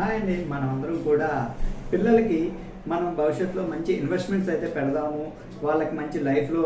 Hi అండి. మనమందరం కూడా పిల్లలకి మనం భవిష్యత్తులో మంచి ఇన్వెస్ట్మెంట్స్ అయితే పెడదాము, వాళ్ళకి మంచి లైఫ్లో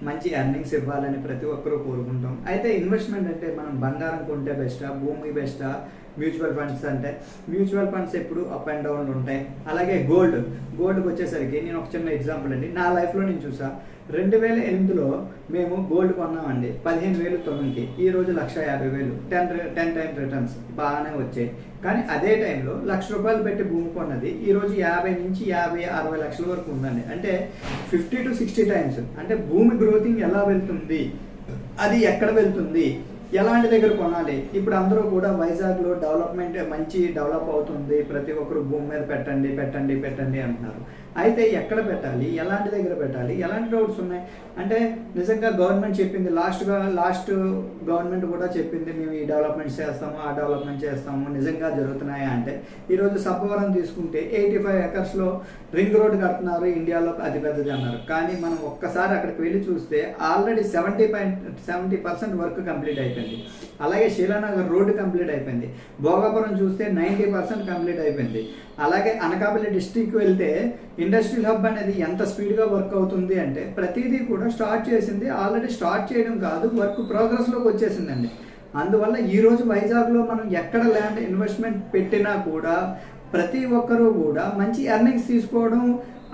మంచి ఎర్నింగ్స్ ఇవ్వాలని ప్రతి ఒక్కరూ కోరుకుంటాం. అయితే ఇన్వెస్ట్మెంట్ అంటే మనం బంగారం కొంటే బెస్టా, భూమి బెస్టా, మ్యూచువల్ ఫండ్స్ అంటే మ్యూచువల్ ఫండ్స్ ఎప్పుడు అప్ అండ్ డౌన్లు ఉంటాయి. అలాగే గోల్డ్కి వచ్చేసరికి నేను ఒక చిన్న ఎగ్జాంపుల్ అండి, నా లైఫ్లో నేను చూసా. 2008లో మేము గోల్డ్ కొన్నామండి 15,000 తులంకి. ఈరోజు 1,50,000, 10 టైమ్స్ రిటర్న్స్ బాగానే వచ్చాయి. కానీ అదే టైంలో ₹1,00,000 పెట్టి భూమి కొన్నది ఈరోజు 50 నుంచి 50-60 లక్షల వరకు ఉందండి. అంటే 50 to 60 టైమ్స్. అంటే భూమి గ్రోతింగ్ ఎలా వెళ్తుంది, అది ఎక్కడ వెళ్తుంది, ఎలాంటి దగ్గర కొనాలి. ఇప్పుడు అందరూ కూడా వైజాగ్లో డెవలప్మెంట్ మంచి డెవలప్ అవుతుంది, ప్రతి ఒక్కరు భూమి మీద పెట్టండి అంటున్నారు. అయితే ఎక్కడ పెట్టాలి, ఎలాంటి దగ్గర పెట్టాలి, ఎలాంటి డౌట్స్ ఉన్నాయి అంటే నిజంగా గవర్నమెంట్ చెప్పింది, లాస్ట్ గవర్నమెంట్ కూడా చెప్పింది మేము ఈ డెవలప్మెంట్ చేస్తాము, ఆ డెవలప్మెంట్ చేస్తాము, నిజంగా జరుగుతున్నాయా అంటే ఈరోజు సబ్బవరం తీసుకుంటే 85 ఎకర్స్లో రింగ్ రోడ్ కడుతున్నారు, ఇండియాలో అతిపెద్దది అన్నారు. కానీ మనం ఒక్కసారి అక్కడికి వెళ్ళి చూస్తే ఆల్రెడీ 70% వర్క్ కంప్లీట్ అయిపోయింది. అలాగే శీలానగర్ రోడ్డు కంప్లీట్ అయిపోయింది. భోగాపురం చూస్తే 90% కంప్లీట్ అయిపోయింది. అలాగే అనకాపల్లి డిస్ట్రిక్ట్కి వెళ్తే ఇండస్ట్రియల్ హబ్ అనేది ఎంత స్పీడ్గా వర్క్ అవుతుంది అంటే ప్రతిదీ కూడా స్టార్ట్ చేసింది, ఆల్రెడీ స్టార్ట్ చేయడం కాదు, వర్క్ ప్రోగ్రెస్లోకి వచ్చేసిందండి. అందువల్ల ఈరోజు వైజాగ్లో మనం ఎక్కడ ల్యాండ్ ఇన్వెస్ట్మెంట్ పెట్టినా కూడా ప్రతి ఒక్కరూ కూడా మంచి ఎర్నింగ్స్ తీసుకోవడం,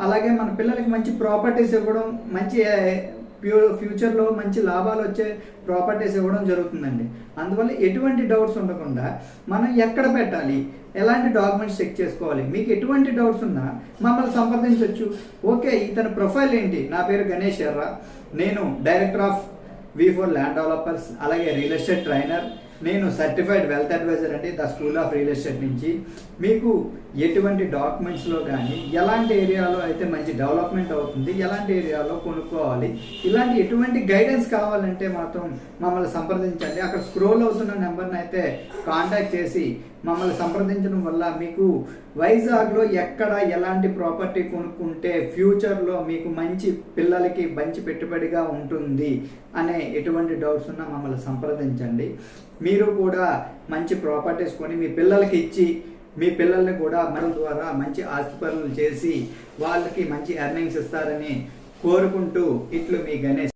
అలాగే మన పిల్లలకి మంచి ప్రాపర్టీస్ ఇవ్వడం, మంచి ఫ్యూచర్లో మంచి లాభాలు వచ్చే ప్రాపర్టీస్ ఇవ్వడం జరుగుతుందండి. అందువల్ల ఎటువంటి డౌట్స్ ఉండకుండా మనం ఎక్కడ పెట్టాలి, ఎలాంటి డాక్యుమెంట్స్ చెక్ చేసుకోవాలి, మీకు ఎటువంటి డౌట్స్ ఉన్నా మమ్మల్ని సంప్రదించవచ్చు. ఓకే, ఇతని ప్రొఫైల్ ఏంటి, నా పేరు గణేష్ ఎర్రా, నేను director of V4 land developers, అలాగే రియల్ ఎస్టేట్ ట్రైనర్, నేను సర్టిఫైడ్ వెల్త్ అడ్వైజర్ అండి the school of real estate నుంచి. మీకు ఎటువంటి డాక్యుమెంట్స్లో కానీ ఎలాంటి ఏరియాలో అయితే మంచి డెవలప్మెంట్ అవుతుంది, ఎలాంటి ఏరియాలో కొనుక్కోవాలి, ఇలాంటి ఎటువంటి గైడెన్స్ కావాలంటే మాత్రం మమ్మల్ని సంప్రదించండి. అక్కడ స్క్రోల్ అవుతున్న నెంబర్ని అయితే కాంటాక్ట్ చేసి మమ్మల్ని సంప్రదించడం వల్ల మీకు వైజాగ్లో ఎక్కడ ఎలాంటి ప్రాపర్టీ కొనుక్కుంటే ఫ్యూచర్లో మీకు మంచి పిల్లలకి మంచి పెట్టుబడిగా ఉంటుంది అనే ఎటువంటి డౌట్స్ ఉన్నా మమ్మల్ని సంప్రదించండి. మీరు కూడా మంచి ప్రాపర్టీస్ కొని మీ పిల్లలకి ఇచ్చి మీ పిల్లల్ని కూడా మన ద్వారా మంచి ఆస్తిపరులు చేసి వాళ్ళకి మంచి ఎర్నింగ్స్ ఇస్తారని కోరుకుంటూ ఇట్లు మీ గణేష్.